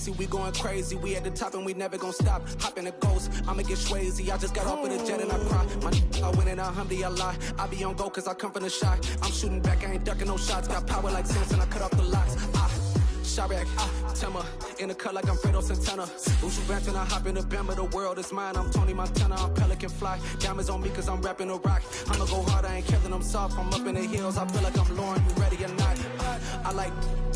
Tracy, we going crazy. We at the top and we never gonna stop. Hop in a ghost, I'ma get swayzy. I just got off of the jet and I cry. I win in a Humvee, I lie. I be on go cause I come from the shot. I'm shooting back, I ain't ducking no shots. Got power like Samson, I cut off the locks. Chirac, Timmer, in the cut like I'm Fredo Santana. Ushu Banton, I hop in the Bama, the world is mine. I'm Tony Montana, I'm Pelican Fly. Diamonds on me cause I'm rapping a rock. I'ma go hard, I ain't killing them soft. I'm up in the hills, I feel like I'm Lauren, you ready or not? I like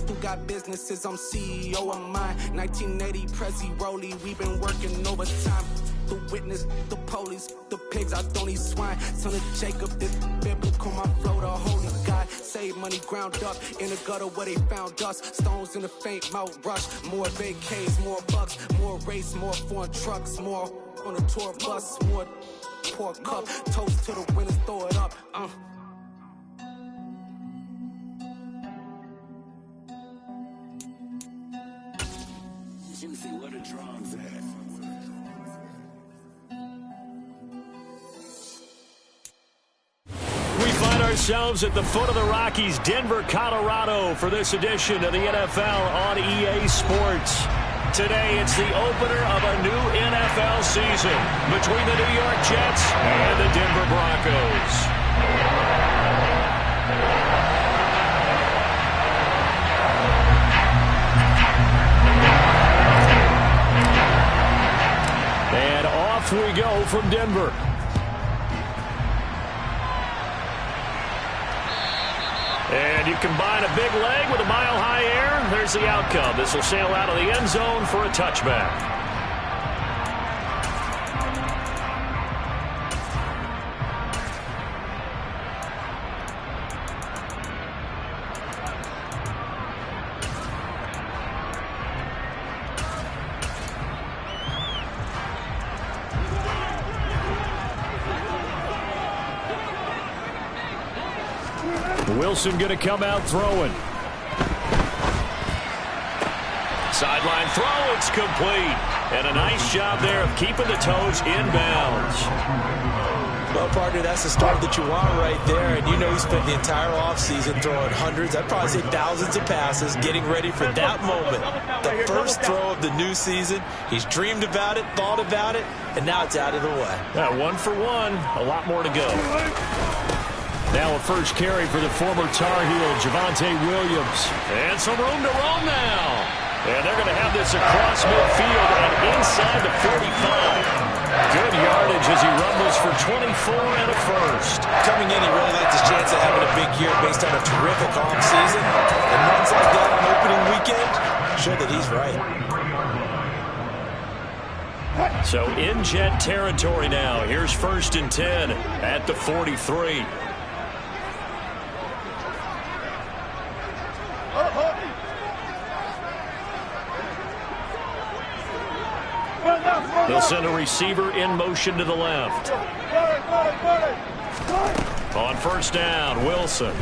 who got businesses, I'm CEO of mine. 1980 Prezi Rolly, we been working overtime. The witness, the police, the pigs, I don't eat swine. Son of Jacob, this biblical, my flow, the holy God. Save money ground up in the gutter where they found us. Stones in the faint mouth rush. More vacays, more bucks, more race, more foreign trucks, more on the tour bus, more pour cup. Toast to the winners, throw it up. Juicy, what a drums at. We find ourselves at the foot of the Rockies, Denver, Colorado, for this edition of the NFL on EA Sports. Today, it's the opener of a new NFL season between the New York Jets and the Denver Broncos. And off we go from Denver. And you combine a big leg with a mile-high air, there's the outcome. This will sail out of the end zone for a touchback. Wilson going to come out throwing. Sideline throw, it's complete. And a nice job there of keeping the toes inbounds. Well, partner, that's the start that you want right there. And you know he spent the entire offseason throwing hundreds, I'd probably say thousands of passes, getting ready for that moment. The first throw of the new season. He's dreamed about it, thought about it, and now it's out of the way. Yeah, 1 for 1. A lot more to go. Now a first carry for the former Tar Heel, Javonte Williams. And some room to roam now. And they're going to have this across midfield and inside the 45. Good yardage as he rumbles for 24 and a first. Coming in, he really liked his chance of having a big year based on a terrific offseason. And runs like that on opening weekend show that he's right. So in Jet territory now. Here's 1st and 10 at the 43. They'll send a receiver in motion to the left. On 1st down, Wilson.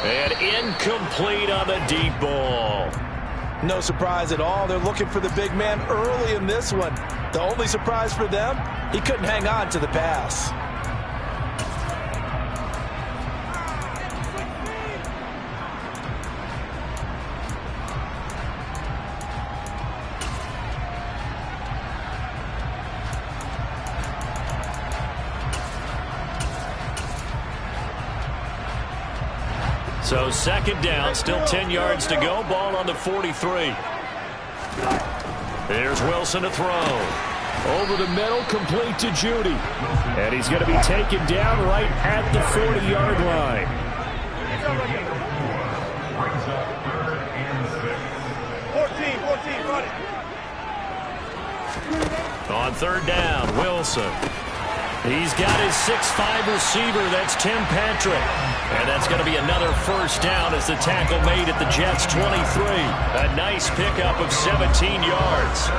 And incomplete on the deep ball. No surprise at all. They're looking for the big man early in this one. The only surprise for them, he couldn't hang on to the pass. So 2nd down, still 10 yards to go. Ball on the 43. There's Wilson to throw. Over the middle, complete to Judy. And he's going to be taken down right at the 40-yard line. On 3rd down, Wilson. He's got his 6'5" receiver. That's Tim Patrick. And that's going to be another 1st down as the tackle made at the Jets' 23. A nice pickup of 17 yards.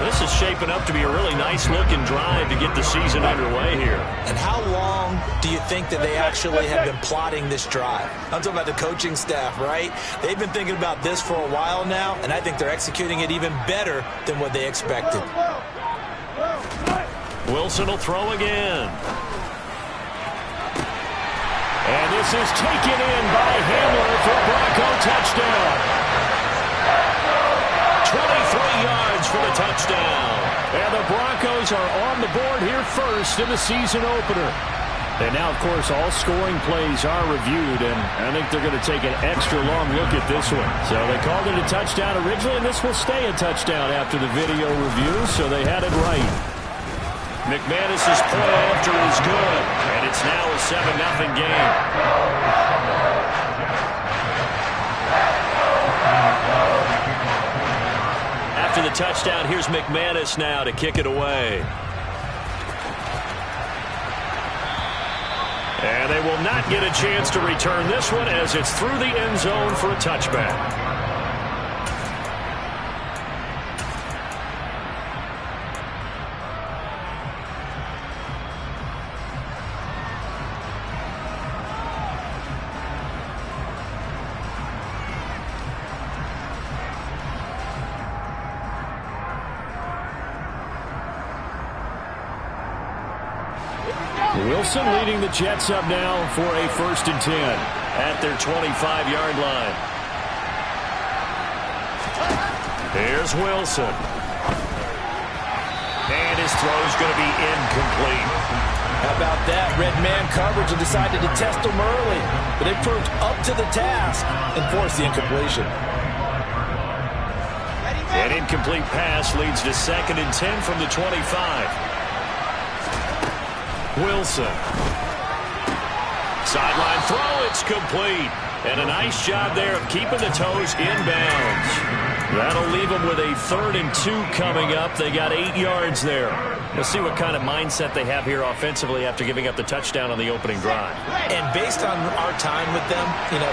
This is shaping up to be a really nice-looking drive to get the season underway here. And how long do you think that they actually have been plotting this drive? I'm talking about the coaching staff, right? They've been thinking about this for a while now, and I think they're executing it even better than what they expected. Wilson will throw again. And This is taken in by Hamler for a Bronco touchdown. 23 yards for the touchdown. And the Broncos are on the board here first in the season opener. And now, of course, all scoring plays are reviewed, and I think they're going to take an extra long look at this one. So they called it a touchdown originally, and this will stay a touchdown after the video review, so they had it right. McManus's point after is good, and it's now a 7-0 game. After the touchdown, here's McManus now to kick it away. And they will not get a chance to return this one as it's through the end zone for a touchback. Wilson leading the Jets up now for a 1st and 10 at their 25-yard line. Here's Wilson. And his throw's going to be incomplete. How about that? Red man coverage and decided to test him early. But they proved up to the task and forced the incompletion. An incomplete pass leads to 2nd and 10 from the 25. Wilson. Sideline throw, it's complete. And a nice job there of keeping the toes inbounds. That'll leave them with a 3rd and 2 coming up. They got 8 yards there. We'll see what kind of mindset they have here offensively after giving up the touchdown on the opening drive. And based on our time with them,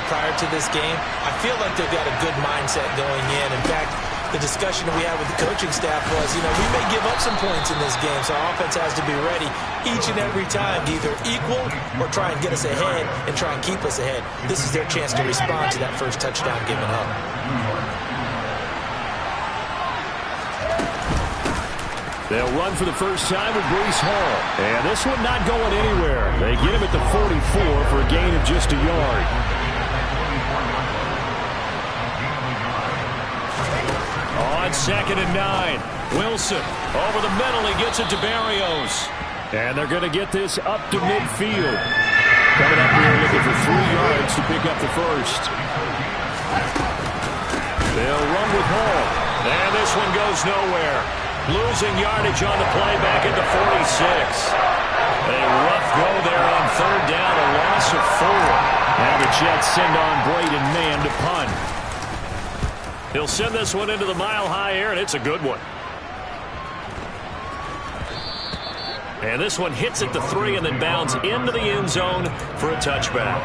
prior to this game, I feel like they've got a good mindset going in. In fact, the discussion we had with the coaching staff was, we may give up some points in this game, so our offense has to be ready each and every time to either equal or try and get us ahead and try and keep us ahead. This is their chance to respond to that first touchdown given up. They'll run for the first time with Breece Hall. And this one not going anywhere. They get him at the 44 for a gain of just a yard. On 2nd and 9, Wilson over the middle. He gets it to Barrios. And they're going to get this up to midfield. Coming up here looking for 3 yards to pick up the first. They'll run with Hall. And this one goes nowhere. Losing yardage on the play back at the 46. A rough go there on 3rd down, a loss of 4. Now the Jets send on Braden Mann to punt. He'll send this one into the mile-high air, and it's a good one. And this one hits at the 3 and then bounds into the end zone for a touchback.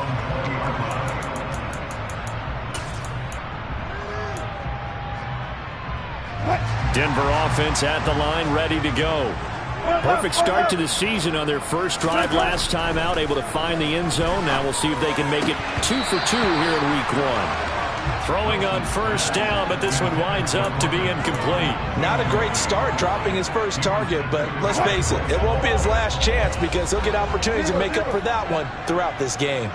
Denver offense at the line, ready to go. Perfect start to the season on their first drive last time out, able to find the end zone. Now we'll see if they can make it 2 for 2 here in week 1. Throwing on 1st down, but this one winds up to be incomplete. Not a great start dropping his first target, but let's face it, it won't be his last chance because he'll get opportunities to make up for that one throughout this game.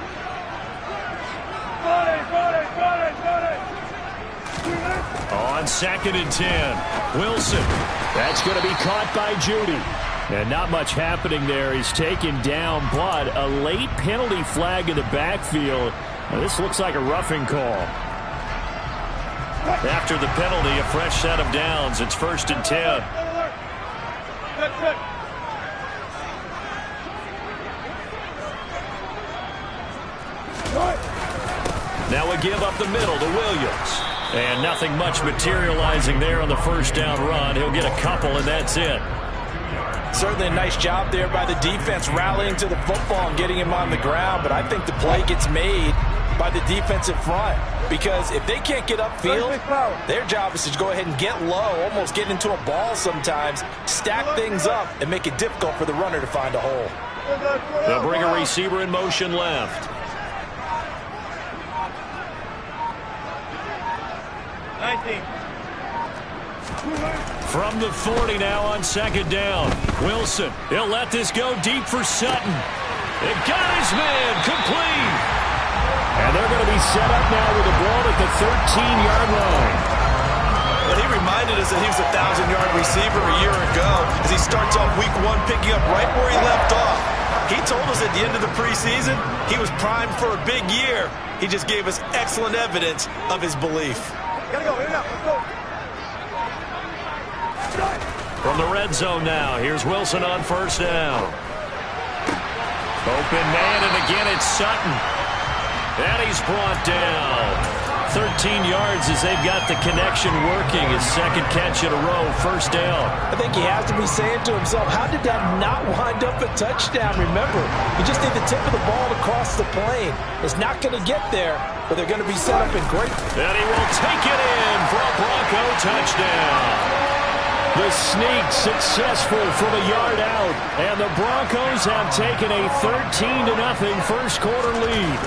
On 2nd and 10, Wilson. That's going to be caught by Judy. And not much happening there. He's taken down, but a late penalty flag in the backfield. Now, this looks like a roughing call. After the penalty, a fresh set of downs. It's 1st and 10. Now we give up the middle to Williams. And nothing much materializing there on the 1st down run. He'll get a couple, and that's it. Certainly a nice job there by the defense rallying to the football and getting him on the ground. But I think the play gets made by the defensive front. Because if they can't get upfield, their job is to go ahead and get low, almost get into a ball sometimes, stack things up, and make it difficult for the runner to find a hole. They'll bring a receiver in motion left. 19. From the 40 now on 2nd down. Wilson, he'll let this go deep for Sutton. It got his man complete. And they're going to be set up now with the ball at the 13-yard line. Well, he reminded us that he was a 1,000-yard receiver a year ago as he starts off week 1 picking up right where he left off. He told us at the end of the preseason he was primed for a big year. He just gave us excellent evidence of his belief. Gotta go, let's go. From the red zone now, here's Wilson on first down. Open man, and again it's Sutton. And he's brought down. 13 yards as they've got the connection working. His second catch in a row, first down. I think he has to be saying to himself, how did that not wind up a touchdown? Remember, you just need the tip of the ball to cross the plane. It's not going to get there, but they're going to be set up in great. And he will take it in for a Bronco touchdown. The sneak successful from a yard out, and the Broncos have taken a 13-0 first quarter lead.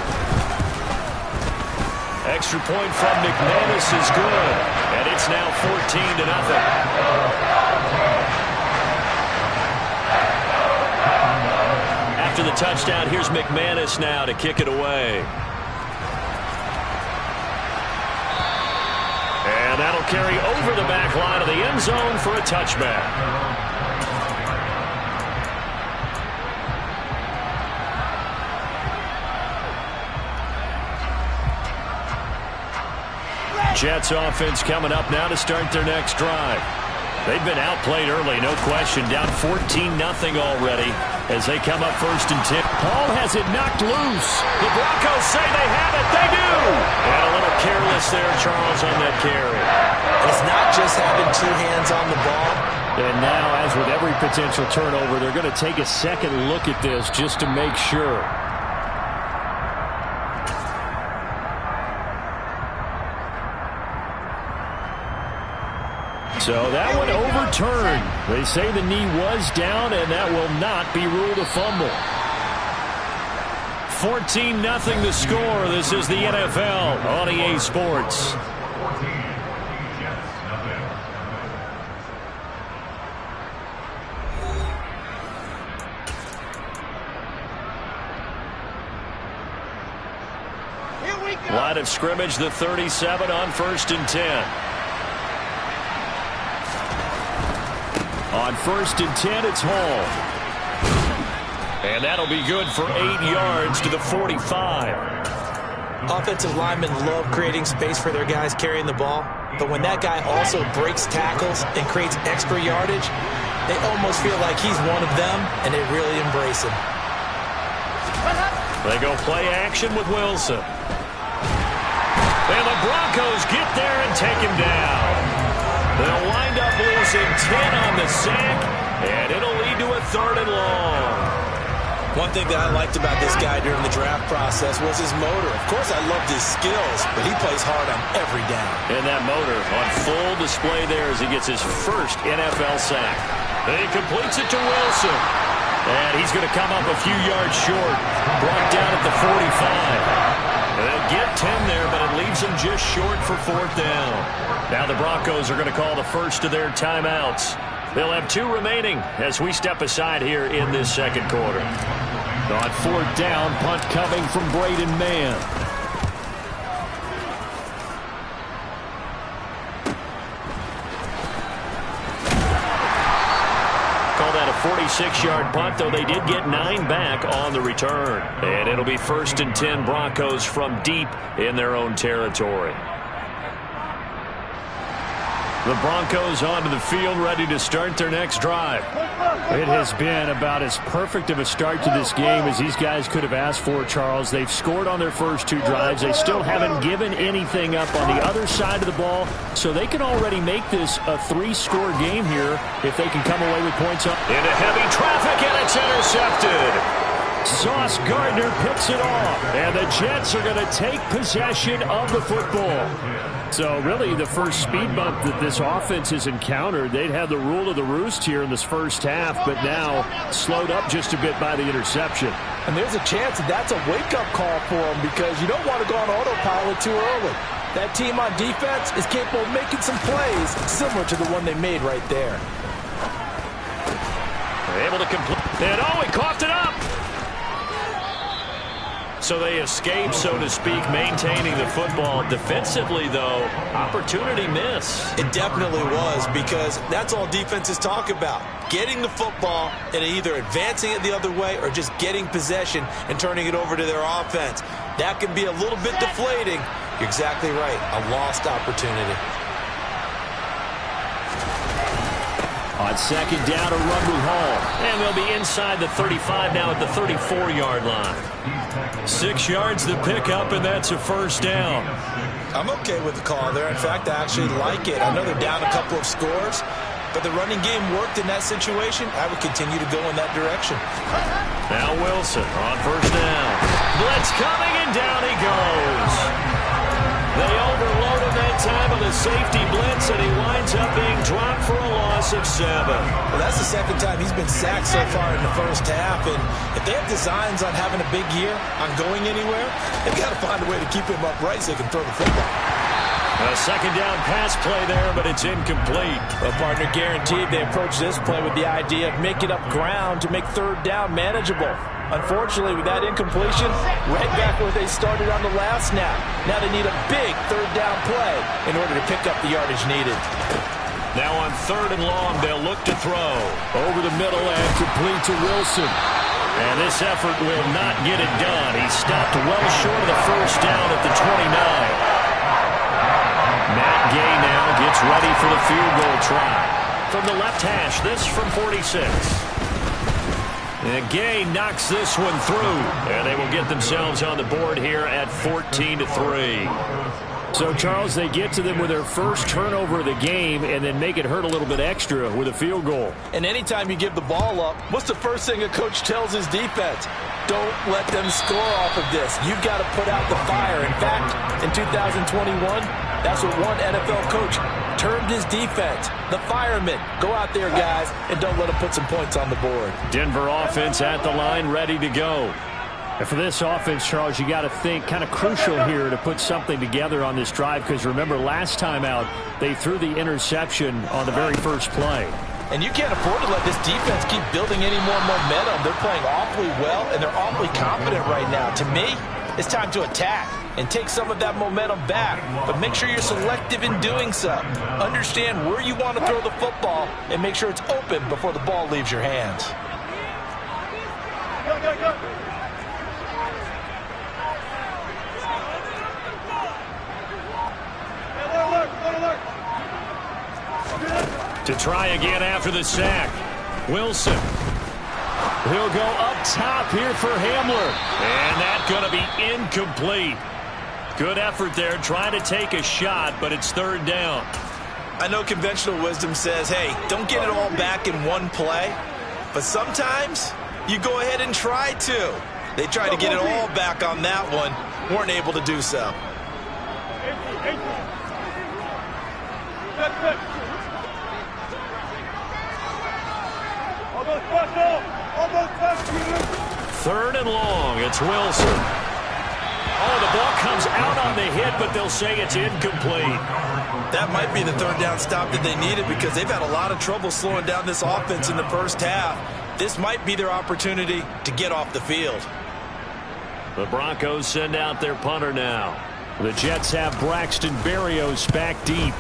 Extra point from McManus is good, and it's now 14-0. After the touchdown, here's McManus now to kick it away. And that'll carry over the back line of the end zone for a touchback. Jets offense coming up now to start their next drive. They've been outplayed early, no question. Down 14-0 already as they come up first and 10. Hall has it knocked loose. The Broncos say they have it. They do. And a little careless there, Charles, on that carry. It's not just having two hands on the ball. And now, as with every potential turnover, they're going to take a second look at this just to make sure. So that one overturned. They say the knee was down, and that will not be ruled a fumble. 14-0 the score. This is the NFL on EA Sports. Line of scrimmage, the 37 on first and 10. On first and 10, it's Hall. And that'll be good for 8 yards to the 45. Offensive linemen love creating space for their guys carrying the ball. But when that guy also breaks tackles and creates extra yardage, they almost feel like he's one of them, and they really embrace him. They go play action with Wilson. And the Broncos get there and take him down. They'll wind up losing 10 on the sack, and it'll lead to a 3rd and long. One thing that I liked about this guy during the draft process was his motor. Of course, I loved his skills, but he plays hard on every down. And that motor on full display there as he gets his first NFL sack. And he completes it to Wilson. And he's going to come up a few yards short. Brought down at the 45. They'll get 10 there, but it leaves them just short for 4th down. Now the Broncos are going to call the first of their timeouts. They'll have 2 remaining as we step aside here in this second quarter. On 4th down, punt coming from Braden Mann. Call that a 46-yard punt, though they did get 9 back on the return. And it'll be 1st and 10 Broncos from deep in their own territory. The Broncos onto the field, ready to start their next drive. It has been about as perfect of a start to this game as these guys could have asked for, Charles. They've scored on their first 2 drives. They still haven't given anything up on the other side of the ball, so they can already make this a 3-score game here if they can come away with points up. Into heavy traffic, and it's intercepted. Sauce Gardner picks it off, and the Jets are going to take possession of the football. So really the first speed bump that this offense has encountered, they'd had the rule of the roost here in this first half, but now slowed up just a bit by the interception. And there's a chance that that's a wake-up call for them because you don't want to go on autopilot too early. That team on defense is capable of making some plays similar to the one they made right there. Able to complete. And oh, he coughed it up. So they escape, so to speak, maintaining the football. Defensively, though, opportunity miss. It definitely was, because that's all defenses talk about. Getting the football and either advancing it the other way or just getting possession and turning it over to their offense. That can be a little bit deflating. You're exactly right. A lost opportunity. On second down, a run with Hall. And they'll be inside the 35 now at the 34-yard line. 6 yards to pick up, and that's a first down. I'm okay with the call there. In fact, I actually like it. I know they're down a couple of scores, but the running game worked in that situation. I would continue to go in that direction. Now Wilson on first down. Blitz coming, and down he goes. They overload him that time with a safety blitz, and he winds up being dropped for a loss of 7. Well, that's the second time he's been sacked so far in the first half, and if they have designs on having a big year, on going anywhere, they've got to find a way to keep him upright so they can throw the football. A second down pass play there, but it's incomplete. Well, partner, guaranteed they approach this play with the idea of making up ground to make third down manageable. Unfortunately, with that incompletion, right back where they started on the last snap. Now they need a big third down play in order to pick up the yardage needed. Now on third and long, they'll look to throw. Over the middle and complete to Wilson. And this effort will not get it done. He stopped well short of the first down at the 29. Matt Gay now gets ready for the field goal try. From the left hash, this from 46. And Gay knocks this one through. And they will get themselves on the board here at 14-3. So, Charles, they get to them with their first turnover of the game and then make it hurt a little bit extra with a field goal. And anytime you give the ball up, what's the first thing a coach tells his defense? Don't let them score off of this. You've got to put out the fire. In fact, in 2021, that's what one NFL coach termed his defense. The firemen. Go out there, guys, and don't let them put some points on the board. Denver offense at the line, ready to go. And for this offense, Charles, you got to think kind of crucial here to put something together on this drive, because remember last time out they threw the interception on the very first play. And you can't afford to let this defense keep building any more momentum. They're playing awfully well, and they're awfully confident right now. To me, it's time to attack and take some of that momentum back. But make sure you're selective in doing so. Understand where you want to throw the football and make sure it's open before the ball leaves your hands. Go, go, go. To try again after the sack. Wilson. He'll go up top here for Hamler. And that's going to be incomplete. Good effort there trying to take a shot, but it's third down. I know conventional wisdom says, hey, don't get it all back in one play. But sometimes you go ahead and try to. They tried to get it all back on that one. Weren't able to do so. Third and long. It's Wilson. Oh, the ball comes out on the hit, but they'll say it's incomplete. That might be the third down stop that they needed, because they've had a lot of trouble slowing down this offense in the first half. This might be their opportunity to get off the field. The Broncos send out their punter now. The Jets have Braxton Berrios back deep.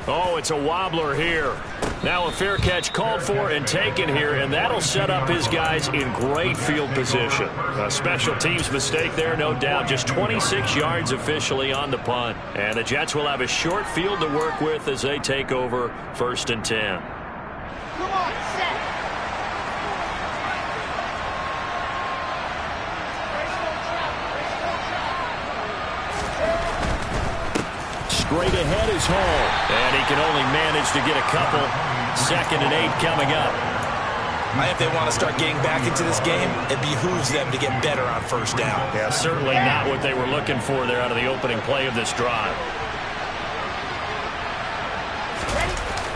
Oh, it's a wobbler here. Now a fair catch called for and taken here, and that'll set up his guys in great field position. A special teams mistake there, no doubt. Just 26 yards officially on the punt. And the Jets will have a short field to work with as they take over 1st and 10. Come on, set. Straight ahead is Hall. And he can only manage to get a couple. 2nd and 8 coming up. If they want to start getting back into this game, it behooves them to get better on first down. Yeah, certainly not what they were looking for there out of the opening play of this drive.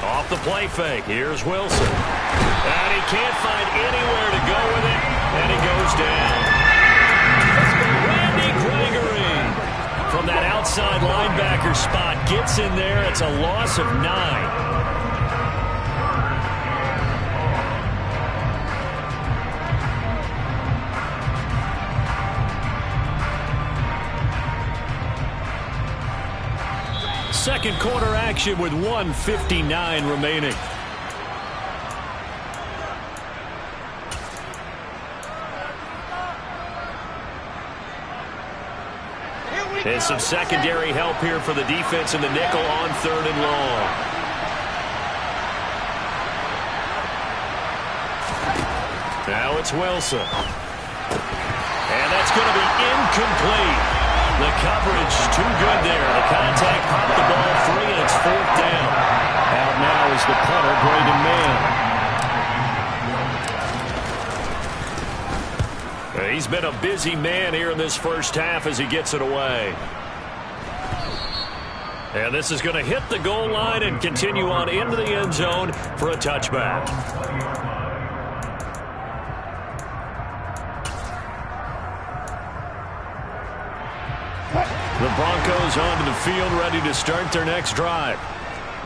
Off the play fake. Here's Wilson. And he can't find anywhere to go with it. And he goes down. Randy Gregory from that outside linebacker spot gets in there. It's a loss of 9. Second quarter action with 1:59 remaining. And some secondary help here for the defense in the nickel on 3rd and long. Now it's Wilson. And that's going to be incomplete. The coverage too good there. The contact popped the ball free, and it's 4th down. Out now is the punter, Braden Mann. He's been a busy man here in this first half as he gets it away. And this is going to hit the goal line and continue on into the end zone for a touchback. The Broncos onto the field, ready to start their next drive.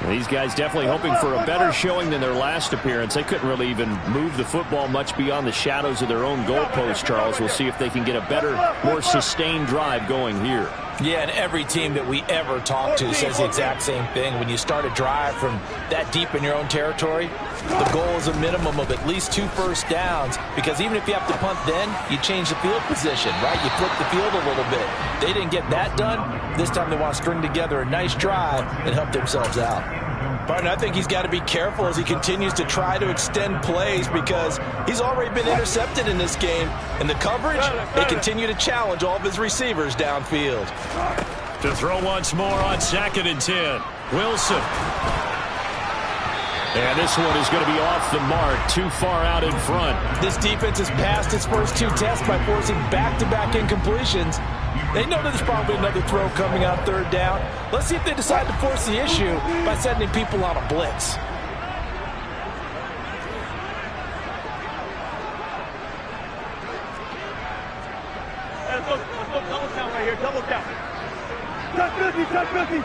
These guys definitely hoping for a better showing than their last appearance. They couldn't really even move the football much beyond the shadows of their own goalpost, Charles. We'll see if they can get a better, more sustained drive going here. Yeah, and every team that we ever talk to says the exact same thing. When you start a drive from that deep in your own territory, the goal is a minimum of at least 2 first downs, because even if you have to punt then, you change the field position, right? You flip the field a little bit. They didn't get that done. This time they want to string together a nice drive and help themselves out. Partner, I think he's got to be careful as he continues to try to extend plays, because he's already been intercepted in this game. And the coverage, they continue to challenge all of his receivers downfield. To throw once more on 2nd and 10. Wilson. And this one is going to be off the mark, too far out in front. This defense has passed its first 2 tests by forcing back-to-back incompletions. They know there's probably another throw coming on 3rd down. Let's see if they decide to force the issue by sending people on a blitz. Let's go double count right here, double count. Touch 50.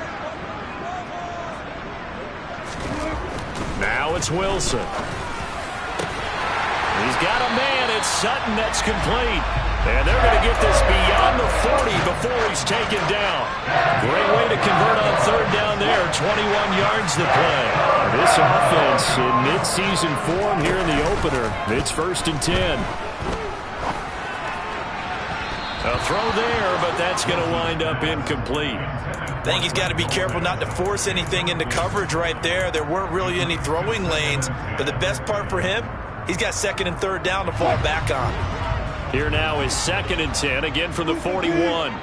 Now it's Wilson. He's got a man. It's Sutton. That's complete. And they're going to get this beyond the 40 before he's taken down. Great way to convert on 3rd down there. 21 yards to play. This offense in mid-season form here in the opener. It's 1st and 10. A throw there, but that's going to wind up incomplete. I think he's got to be careful not to force anything into coverage right there. There weren't really any throwing lanes, but the best part for him, he's got 2nd and 3rd down to fall back on. Here now is 2nd and 10, again from the 41.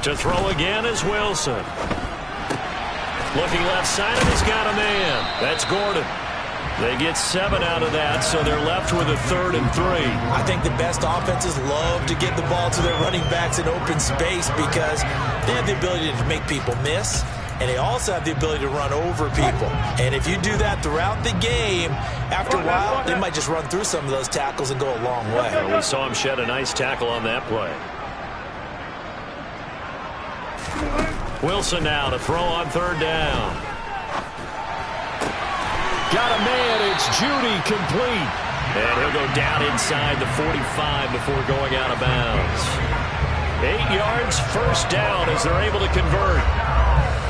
To throw again is Wilson. Looking left side, and he's got a man. That's Gordon. They get 7 out of that, so they're left with a 3rd and 3. I think the best offenses love to get the ball to their running backs in open space, because they have the ability to make people miss, and they also have the ability to run over people. And if you do that throughout the game, after a while, they might just run through some of those tackles and go a long way. Well, we saw him shed a nice tackle on that play. Wilson now to throw on 3rd down. Got a man. It's Judy, complete. And he'll go down inside the 45 before going out of bounds. 8 yards, 1st down as they're able to convert.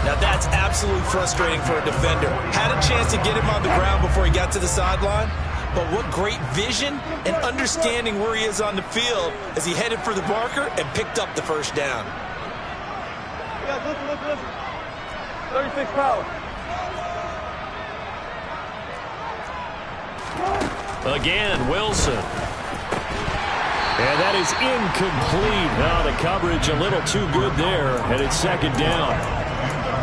Now that's absolutely frustrating for a defender. Had a chance to get him on the ground before he got to the sideline, but what great vision and understanding where he is on the field as he headed for the marker and picked up the 1st down. Yeah, listen. 36 power. Again, Wilson. And that is incomplete. Now the coverage a little too good there, and it's 2nd down.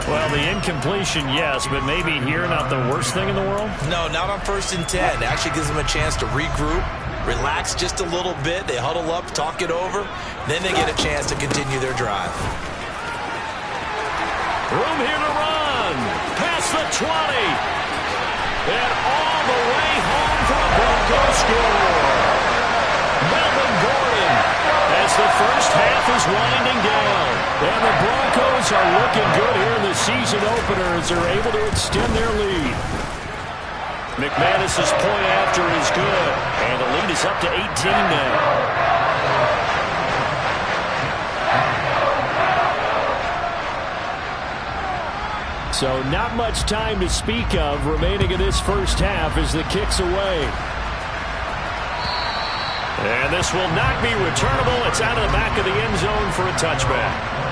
Well, the incompletion, yes, but maybe here not the worst thing in the world? No, not on 1st and 10. It actually gives them a chance to regroup, relax just a little bit. They huddle up, talk it over. Then they get a chance to continue their drive. Room here to run. Past the 20. And all the way home for a Bronco score. Melvin Gordon as the first half is winding down. And the Broncos are looking good here in the season opener as they're able to extend their lead. McManus's point after is good. And the lead is up to 18 now. So not much time to speak of remaining in this first half as the kick's away. And this will not be returnable. It's out of the back of the end zone for a touchback.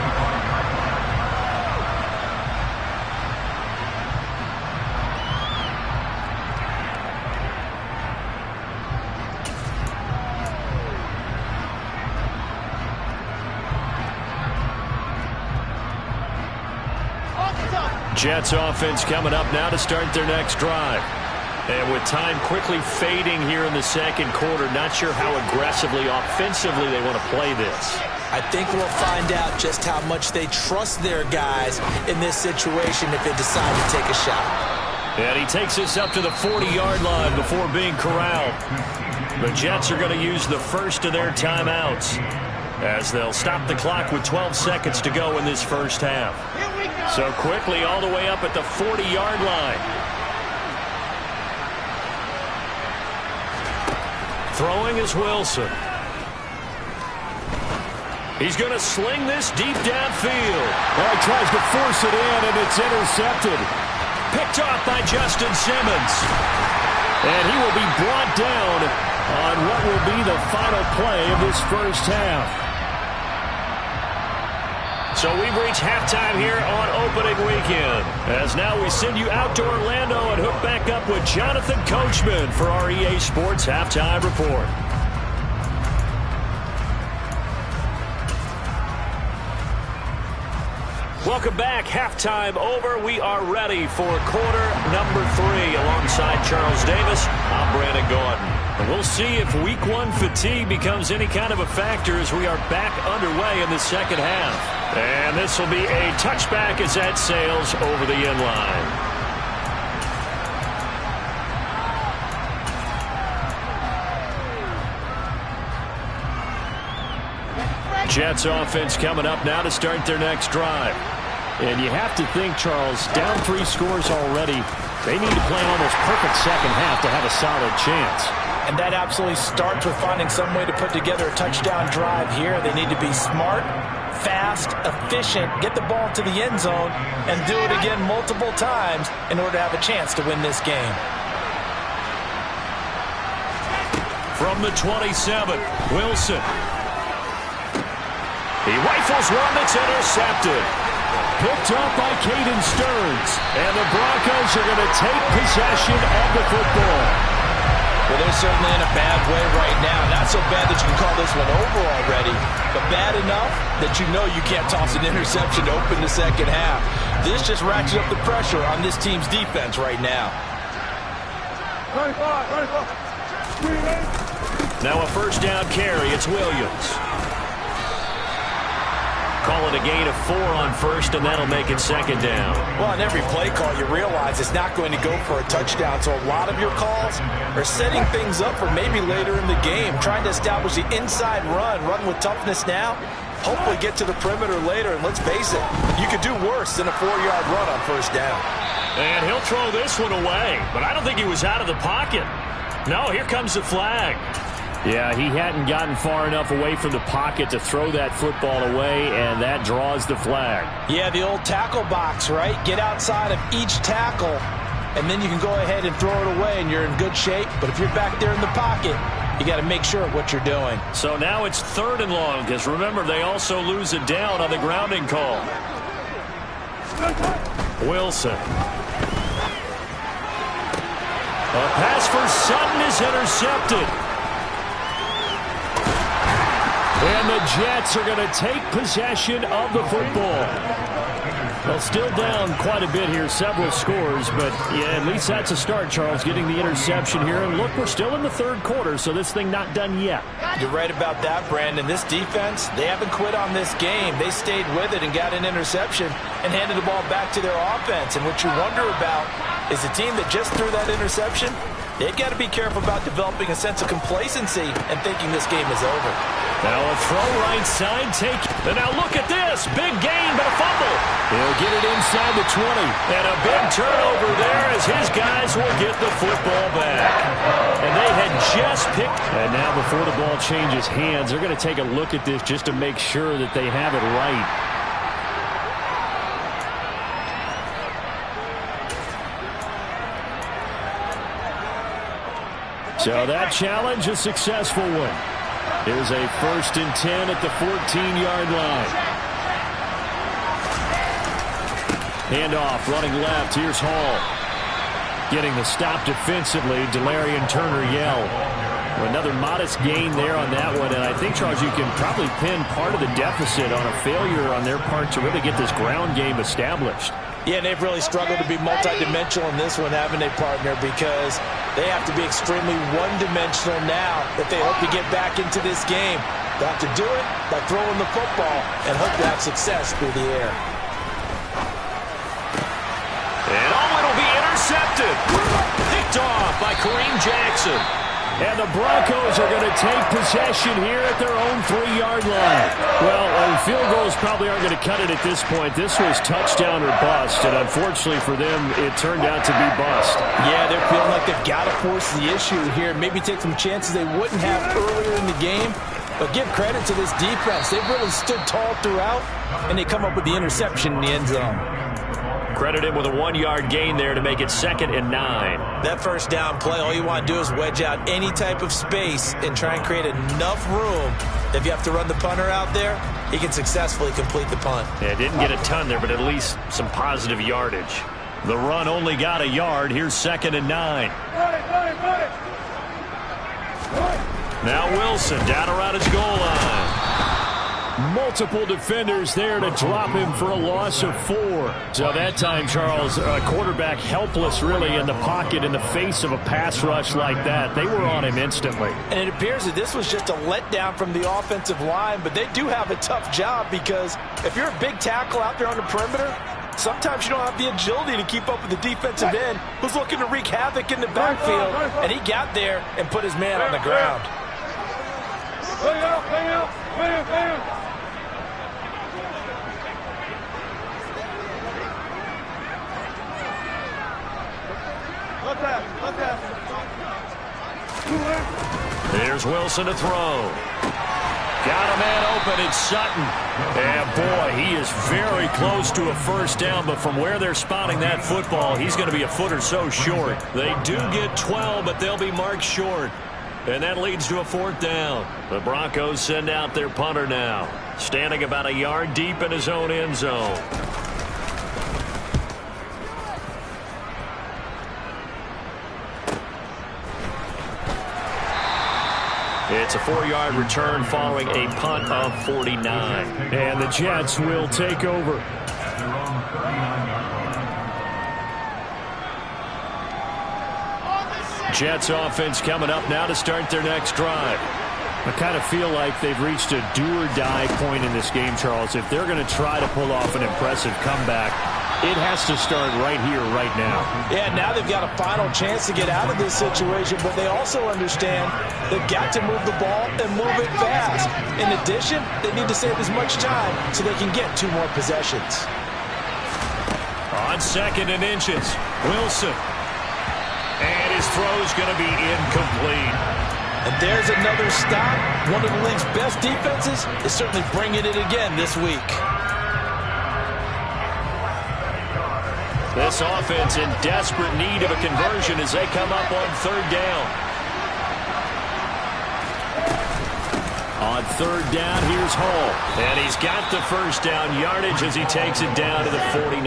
Jets offense coming up now to start their next drive. And with time quickly fading here in the second quarter, not sure how aggressively, offensively they want to play this. I think we'll find out just how much they trust their guys in this situation if they decide to take a shot. And he takes us up to the 40-yard line before being corralled. The Jets are going to use the first of their timeouts as they'll stop the clock with 12 seconds to go in this first half. So quickly all the way up at the 40-yard line. Throwing is Wilson. He's going to sling this deep downfield. Well, he tries to force it in, and it's intercepted. Picked off by Justin Simmons. And he will be brought down on what will be the final play of this first half. So we've reached halftime here on opening weekend. As now we send you out to Orlando and hook back up with Jonathan Coachman for our EA Sports Halftime Report. Welcome back. Halftime over. We are ready for quarter number 3 alongside Charles Davis. I'm Brandon Gordon. And we'll see if week 1 fatigue becomes any kind of a factor as we are back underway in the second half. And this will be a touchback as that sails over the end line. Jets offense coming up now to start their next drive. And you have to think, Charles, down 3 scores already. They need to play an almost perfect second half to have a solid chance. And that absolutely starts with finding some way to put together a touchdown drive here. They need to be smart, fast, efficient, get the ball to the end zone, and do it again multiple times in order to have a chance to win this game. From the 27, Wilson. He rifles one that's intercepted. Picked up by Caden Stearns. And the Broncos are going to take possession of the football. Well, they're certainly in a bad way right now. Not so bad that you can call this one over already, but bad enough that you know you can't toss an interception to open the second half. This just ratchets up the pressure on this team's defense right now. Now a first down carry. It's Williams. Call it a gain of 4 on first, and that'll make it second down. Well, on every play call, you realize it's not going to go for a touchdown, so a lot of your calls are setting things up for maybe later in the game, trying to establish the inside run with toughness now, hopefully get to the perimeter later, and let's face it, you could do worse than a 4-yard run on first down. And he'll throw this one away, but I don't think he was out of the pocket. No, here comes the flag. Yeah, he hadn't gotten far enough away from the pocket to throw that football away, and that draws the flag. Yeah, the old tackle box, right? Get outside of each tackle, and then you can go ahead and throw it away, and you're in good shape. But if you're back there in the pocket, you got to make sure of what you're doing. So now it's 3rd and long, because remember, they also lose it down on the grounding call. Wilson. A pass for Sutton is intercepted. And the Jets are going to take possession of the football. Well, still down quite a bit here, several scores, but yeah, at least that's a start, Charles, getting the interception here. And look, we're still in the 3rd quarter, so this thing not done yet. You're right about that, Brandon. This defense, they haven't quit on this game. They stayed with it and got an interception and handed the ball back to their offense. And what you wonder about is the team that just threw that interception, they've got to be careful about developing a sense of complacency and thinking this game is over. Now a throw right side, take. And now look at this. Big gain, but a fumble. He'll get it inside the 20. And a big turnover there as his guys will get the football back. And they had just picked. And now before the ball changes hands, they're going to take a look at this just to make sure that they have it right. So that challenge, a successful one. Here's a 1st and 10 at the 14-yard line. Handoff, running left. Here's Hall. Getting the stop defensively, Delarian Turner-Yell. Another modest gain there on that one, and I think, Charles, you can probably pin part of the deficit on a failure on their part to really get this ground game established. Yeah, and they've really struggled to be multidimensional in this one, haven't they, partner? Because they have to be extremely one-dimensional now if they hope to get back into this game. They have to do it by throwing the football and hope to have success through the air. And it'll be intercepted. Picked off by Kareem Jackson. And the Broncos are going to take possession here at their own 3-yard line. Well, field goals probably aren't going to cut it at this point. This was touchdown or bust, and unfortunately for them, it turned out to be bust. Yeah, they're feeling like they've got to force the issue here. Maybe take some chances they wouldn't have earlier in the game. But give credit to this defense. They've really stood tall throughout, and they come up with the interception in the end zone. Credit him with a 1-yard gain there to make it 2nd and 9. That first down play, all you want to do is wedge out any type of space and try and create enough room. If you have to run the punter out there, he can successfully complete the punt. Yeah, didn't get a ton there, but at least some positive yardage. The run only got a yard. Here's 2nd and 9. Now Wilson down around his goal line. Multiple defenders there to drop him for a loss of 4. So that time, Charles, a quarterback helpless really in the pocket in the face of a pass rush like that. They were on him instantly. And it appears that this was just a letdown from the offensive line, but they do have a tough job because if you're a big tackle out there on the perimeter, sometimes you don't have the agility to keep up with the defensive end who's looking to wreak havoc in the backfield, and he got there and put his man on the ground. There's Wilson to throw. Got a man open. It's Sutton. And boy, he is very close to a first down, but from where they're spotting that football, he's going to be a foot or so short. They do get 12, but they'll be marked short. And that leads to a 4th down. The Broncos send out their punter now, standing about a yard deep in his own end zone. It's a 4-yard return following a punt of 49. And the Jets will take over. Jets offense coming up now to start their next drive. I kind of feel like they've reached a do-or-die point in this game, Charles. If they're going to try to pull off an impressive comeback, it has to start right here, right now. Yeah, now they've got a final chance to get out of this situation, but they also understand they've got to move the ball and move it fast. In addition, they need to save as much time so they can get 2 more possessions. On 2nd and inches, Wilson. And his throw is going to be incomplete. And there's another stop. One of the league's best defenses is certainly bringing it again this week. This offense in desperate need of a conversion as they come up on 3rd down. On 3rd down, here's Hall. And he's got the first down yardage as he takes it down to the 49.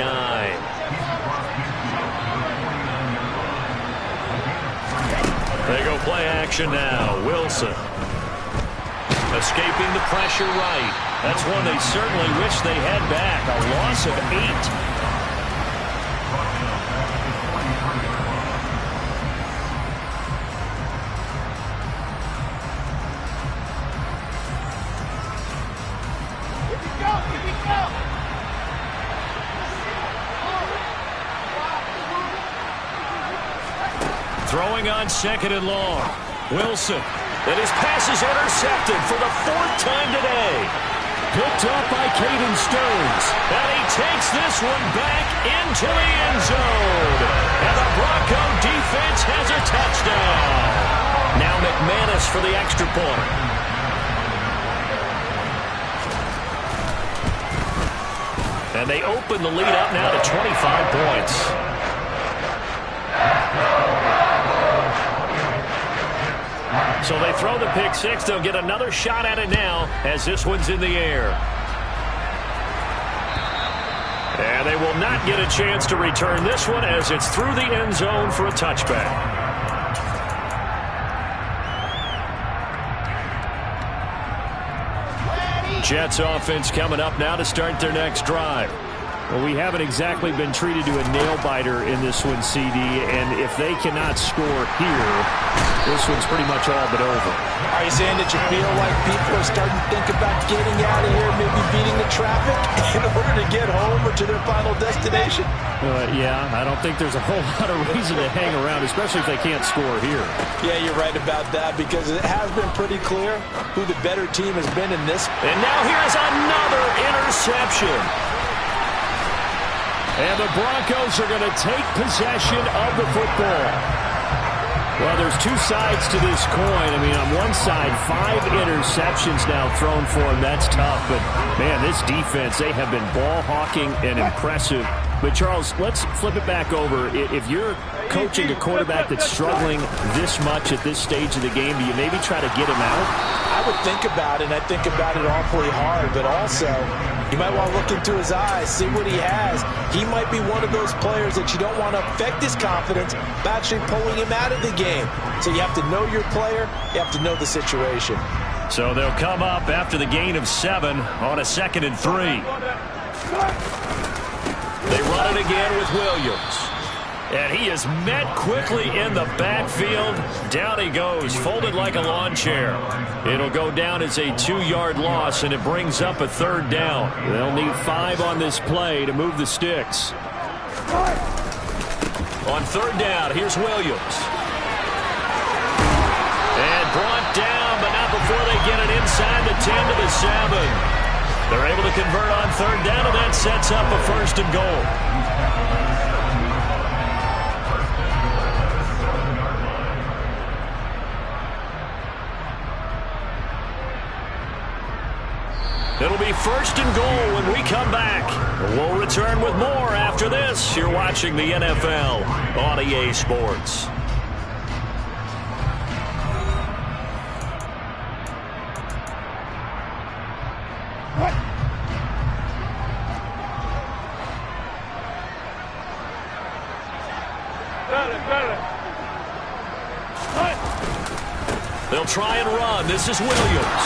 They go play action now. Wilson. Escaping the pressure right. That's one they certainly wish they had back. A loss of 8. Throwing on 2nd and long. Wilson. And his pass is intercepted for the 4th time today. Picked up by Caden Stearns. And he takes this one back into the end zone. And the Bronco defense has a touchdown. Now McManus for the extra point. And they open the lead up now to 25 points. So they throw the pick six. They'll get another shot at it now as this one's in the air. And they will not get a chance to return this one as it's through the end zone for a touchback. Jets offense coming up now to start their next drive. Well, we haven't exactly been treated to a nail-biter in this one, CD, and if they cannot score here, this one's pretty much all but over. Are you saying that you feel like people are starting to think about getting out of here, maybe beating the traffic in order to get home or to their final destination? Yeah, I don't think there's a whole lot of reason to hang around, especially if they can't score here. Yeah, you're right about that because it has been pretty clear who the better team has been in this. And now here's another interception. And the Broncos are going to take possession of the football. Well, there's two sides to this coin. I mean, on one side, 5 interceptions now thrown for him. That's tough. But, man, this defense, they have been ball hawking and impressive. But, Charles, let's flip it back over. If you're coaching a quarterback that's struggling this much at this stage of the game, do you maybe try to get him out? I would think about it, and I think about it awfully hard. But also, you might want to look into his eyes, see what he has. He might be one of those players that you don't want to affect his confidence by actually pulling him out of the game. So you have to know your player. You have to know the situation. So they'll come up after the gain of 7 on a 2nd and 3. They run it again with Williams. And he is met quickly in the backfield. Down he goes, folded like a lawn chair. It'll go down as a 2-yard loss, and it brings up a 3rd down. They'll need 5 on this play to move the sticks. On 3rd down, here's Williams. And brought down, but not before they get it inside the 10 to the 7. They're able to convert on 3rd down, and that sets up a 1st and goal. It'll be 1st and goal when we come back. We'll return with more after this. You're watching the NFL on EA Sports. They'll try and run. This is Williams.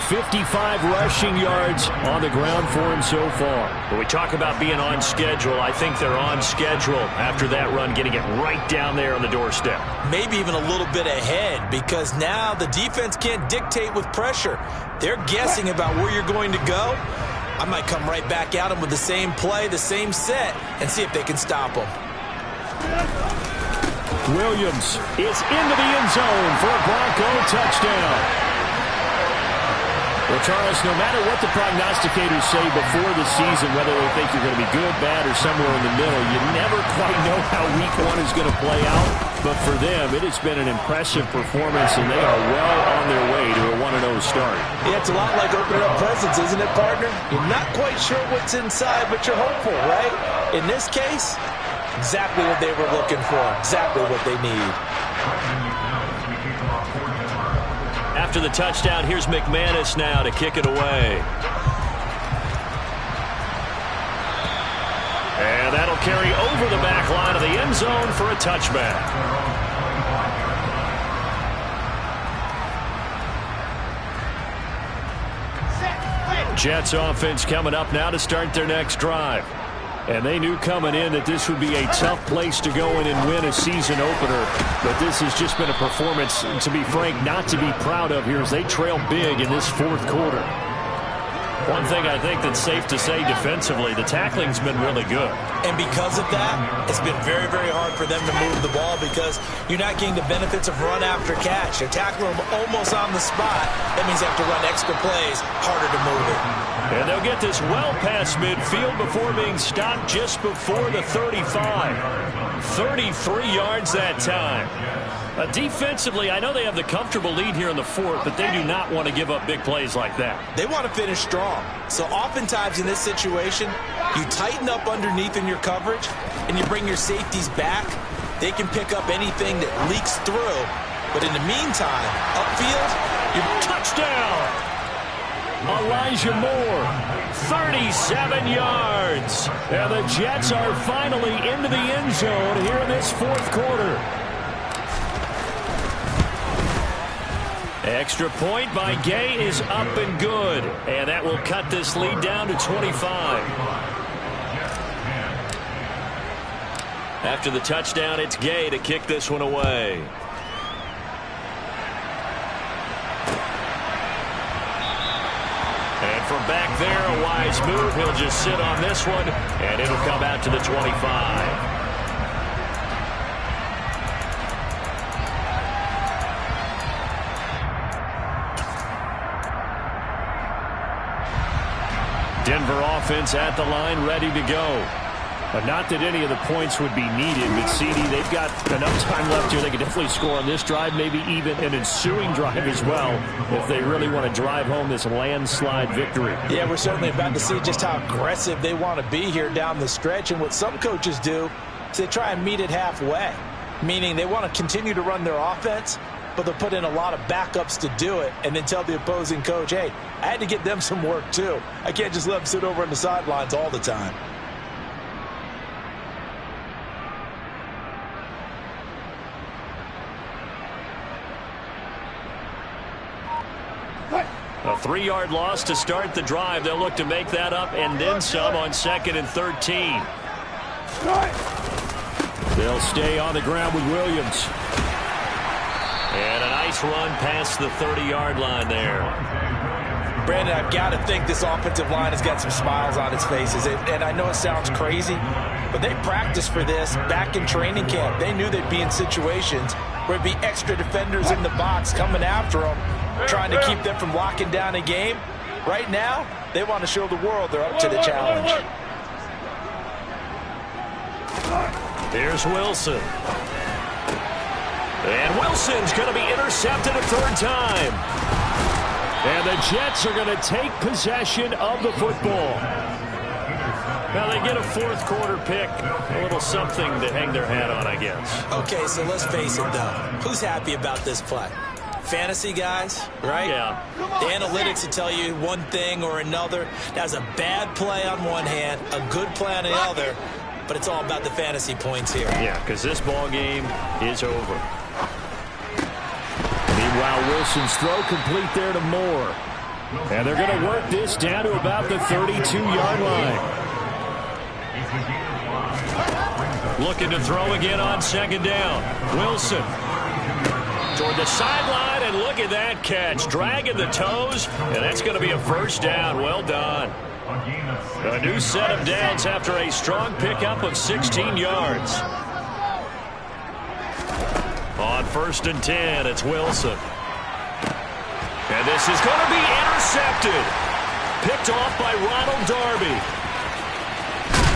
55 rushing yards on the ground for him so far. When we talk about being on schedule, I think they're on schedule after that run, getting it right down there on the doorstep. Maybe even a little bit ahead because now the defense can't dictate with pressure. They're guessing about where you're going to go. I might come right back at them with the same play, the same set, and see if they can stop them. Williams is into the end zone for a Bronco touchdown. Well, Charles, no matter what the prognosticators say before the season, whether they think you're going to be good, bad, or somewhere in the middle, you never quite know how week 1 is going to play out. But for them, it has been an impressive performance, and they are well on their way to a 1-0 start. Yeah, it's a lot like opening up presents, isn't it, partner? You're not quite sure what's inside, but you're hopeful, right? In this case, exactly what they were looking for, exactly what they need. After the touchdown, here's McManus now to kick it away. And that'll carry over the back line of the end zone for a touchback. Jets offense coming up now to start their next drive. And they knew coming in that this would be a tough place to go in and win a season opener. But this has just been a performance, to be frank, not to be proud of here as they trail big in this 4th quarter. One thing I think that's safe to say defensively, the tackling's been really good. And because of that, it's been very, very hard for them to move the ball because you're not getting the benefits of run after catch. You're tackling them almost on the spot. That means you have to run extra plays, harder to move it. And they'll get this well past midfield before being stopped just before the 35. 33 yards that time. Defensively, I know they have the comfortable lead here in the 4th, but they do not want to give up big plays like that. They want to finish strong. So oftentimes in this situation, you tighten up underneath in your coverage, and you bring your safeties back, They can pick up anything that leaks through. But in the meantime, upfield, touchdown! Elijah Moore, 37 yards. And the Jets are finally into the end zone here in this fourth quarter. Extra point by Gay is up and good. And that will cut this lead down to 25. After the touchdown, it's Gay to kick this one away. And from back there, a wise move. He'll just sit on this one, and it'll come out to the 25. Denver offense at the line, ready to go. Not that any of the points would be needed, but CD, they've got enough time left here. They could definitely score on this drive, maybe even an ensuing drive as well, if they really want to drive home this landslide victory. Yeah, we're certainly about to see just how aggressive they want to be here down the stretch. And what some coaches do is they try and meet it halfway, meaning they want to continue to run their offense, but they'll put in a lot of backups to do it and then tell the opposing coach, hey, I had to get them some work too. I can't just let them sit over on the sidelines all the time. A 3-yard loss to start the drive. They'll look to make that up and then some on 2nd and 13. They'll stay on the ground with Williams. And a nice run past the 30-yard line there. Brandon, I've got to think this offensive line has got some smiles on its faces. And I know it sounds crazy, but they practiced for this back in training camp. They knew they'd be in situations where it'd be extra defenders in the box coming after them, trying to keep them from locking down a game. Right now, they want to show the world they're up to the challenge. Here's Wilson. And Wilson's going to be intercepted a third time. And the Jets are going to take possession of the football. Now they get a fourth quarter pick, a little something to hang their hat on, I guess. Okay, so let's face it, though. Who's happy about this play? Fantasy guys, right? Yeah. The analytics will tell you one thing or another. That's a bad play on one hand, a good play on the other, but it's all about the fantasy points here. Yeah, because this ball game is over. Meanwhile, Wilson's throw complete there to Moore. And they're going to work this down to about the 32-yard line. Looking to throw again on 2nd down. Wilson toward the sideline, and look at that catch. Dragging the toes, and that's going to be a first down. Well done. A new set of downs after a strong pickup of 16 yards. On 1st and 10, it's Wilson. And this is going to be intercepted. Picked off by Ronald Darby.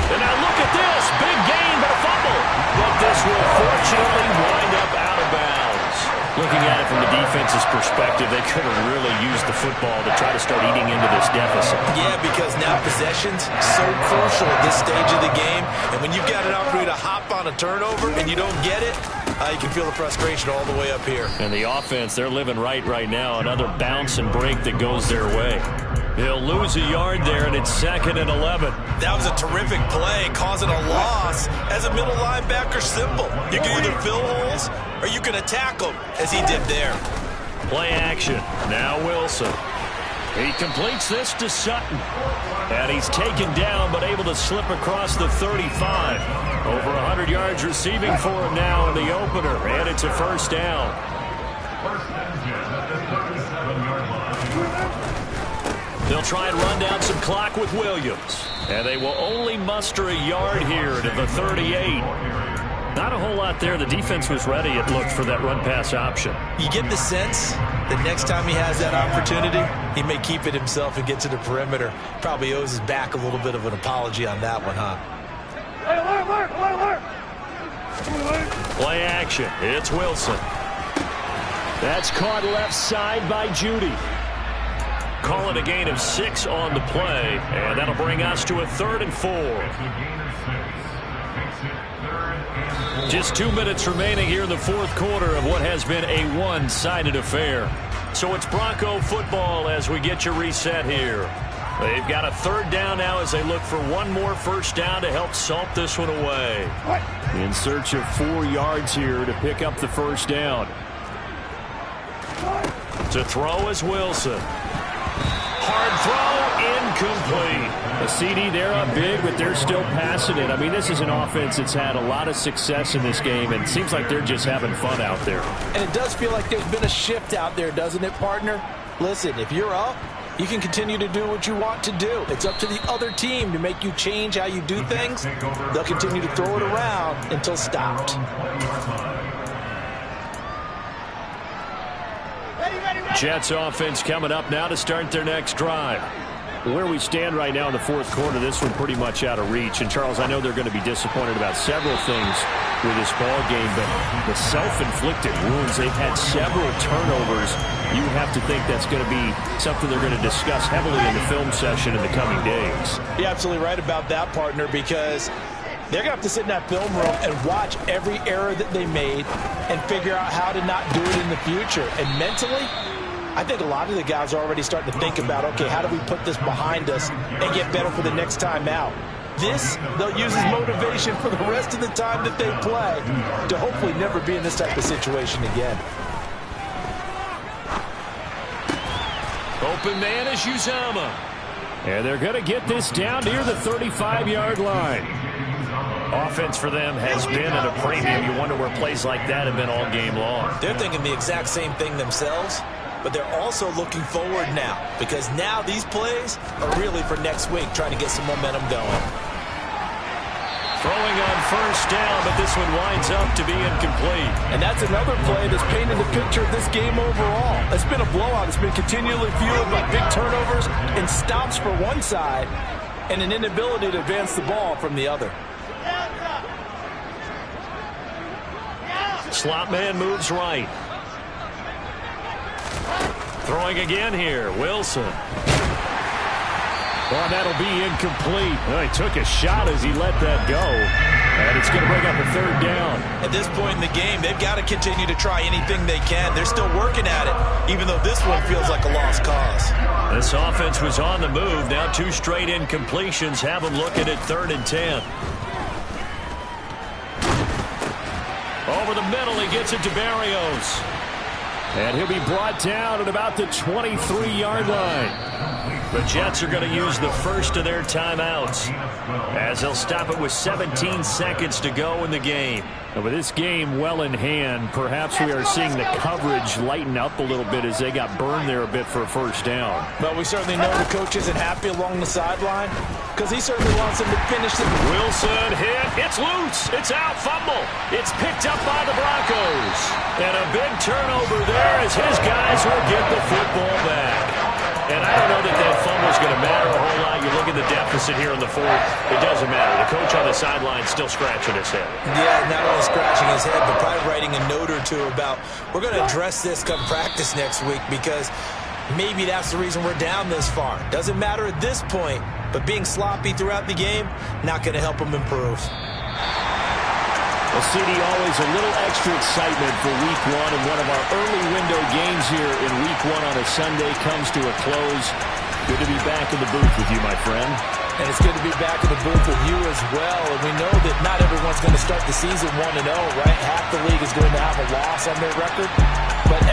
And now look at this. Big gain, but a fumble. But this will fortunately wind up out of bounds. Looking at it from the defense's perspective, they could have really used the football to try to start eating into this deficit. Yeah, because now possession's so crucial at this stage of the game. And when you've got an opportunity to hop on a turnover and you don't get it, you can feel the frustration all the way up here. And the offense, they're living right now. Another bounce and break that goes their way. He'll lose a yard there, and it's 2nd and 11. That was a terrific play, causing a loss. As a middle linebacker, simple. You can either fill holes or you can attack them, as he did there. Play action. Now Wilson. He completes this to Sutton. And he's taken down, but able to slip across the 35. Over 100 yards receiving for him now in the opener. And it's a first down. They'll try and run down some clock with Williams. And they will only muster a yard here to the 38. Not a whole lot there. The defense was ready, it looked, for that run-pass option. You get the sense that next time he has that opportunity, he may keep it himself and get to the perimeter. Probably owes his back a little bit of an apology on that one, huh? Play action. It's Wilson. That's caught left side by Judy. Call it a gain of 6 on the play, and that'll bring us to a 3rd and 4. Just 2 minutes remaining here in the fourth quarter of what has been a one-sided affair. So it's Bronco football as we get you reset here. They've got a third down now as they look for one more first down to help salt this one away. In search of 4 yards here to pick up the first down. To throw is Wilson. Hard throw, incomplete. A CD, they're up big, but they're still passing it. I mean, this is an offense that's had a lot of success in this game, and it seems like they're just having fun out there. And it does feel like there's been a shift out there, doesn't it, partner? Listen, if you're up, you can continue to do what you want to do. It's up to the other team to make you change how you do things. They'll continue to throw it around until stopped. Jets offense coming up now to start their next drive. Where we stand right now in the fourth quarter, this one pretty much out of reach. And, Charles, I know they're going to be disappointed about several things with this ball game, but the self-inflicted wounds, they've had several turnovers. You have to think that's going to be something they're going to discuss heavily in the film session in the coming days. You're absolutely right about that, partner, because they're going to have to sit in that film room and watch every error that they made and figure out how to not do it in the future. And mentally, I think a lot of the guys are already starting to think about, okay, how do we put this behind us and get better for the next time out? This, they'll use as motivation for the rest of the time that they play to hopefully never be in this type of situation again. Open man is Uzama. And they're going to get this down near the 35-yard line. Offense for them has been at a premium. You wonder where plays like that have been all game long. They're thinking the exact same thing themselves, but they're also looking forward now, because now these plays are really for next week, trying to get some momentum going. Throwing on first down, but this one winds up to be incomplete. And that's another play that's painted the picture of this game overall. It's been a blowout. It's been continually fueled by big turnovers and stops for one side and an inability to advance the ball from the other. Slot man moves right. Throwing again here, Wilson. Well, that'll be incomplete. Well, he took a shot as he let that go. And it's going to bring up a third down. At this point in the game, they've got to continue to try anything they can. They're still working at it, even though this one feels like a lost cause. This offense was on the move. Now 2 straight incompletions have them looking at 3rd and 10. Over the middle, he gets it to Barrios. And he'll be brought down at about the 23-yard line. The Jets are going to use the first of their timeouts as they'll stop it with 17 seconds to go in the game. And with this game well in hand, perhaps we are seeing the coverage lighten up a little bit as they got burned there a bit for a first down. But we certainly know the coach isn't happy along the sideline because he certainly wants him to finish it. Wilson hit. It's loose. It's out. Fumble. It's picked up by the Broncos. And a big turnover there as his guys will get the football back. And I don't know that that fumble is going to matter a whole lot. You look at the deficit here in the fourth. It doesn't matter. The coach on the sideline is still scratching his head. Yeah, not only scratching his head, but probably writing a note or two about, we're going to address this come practice next week because maybe that's the reason we're down this far. Doesn't matter at this point, but being sloppy throughout the game, not going to help him improve. Well, CD, always a little extra excitement for Week 1, and one of our early window games here in Week 1 on a Sunday comes to a close. Good to be back in the booth with you, my friend. And it's good to be back in the booth with you as well. And we know that not everyone's going to start the season 1-0, right? Half the league is going to have a loss on their record. But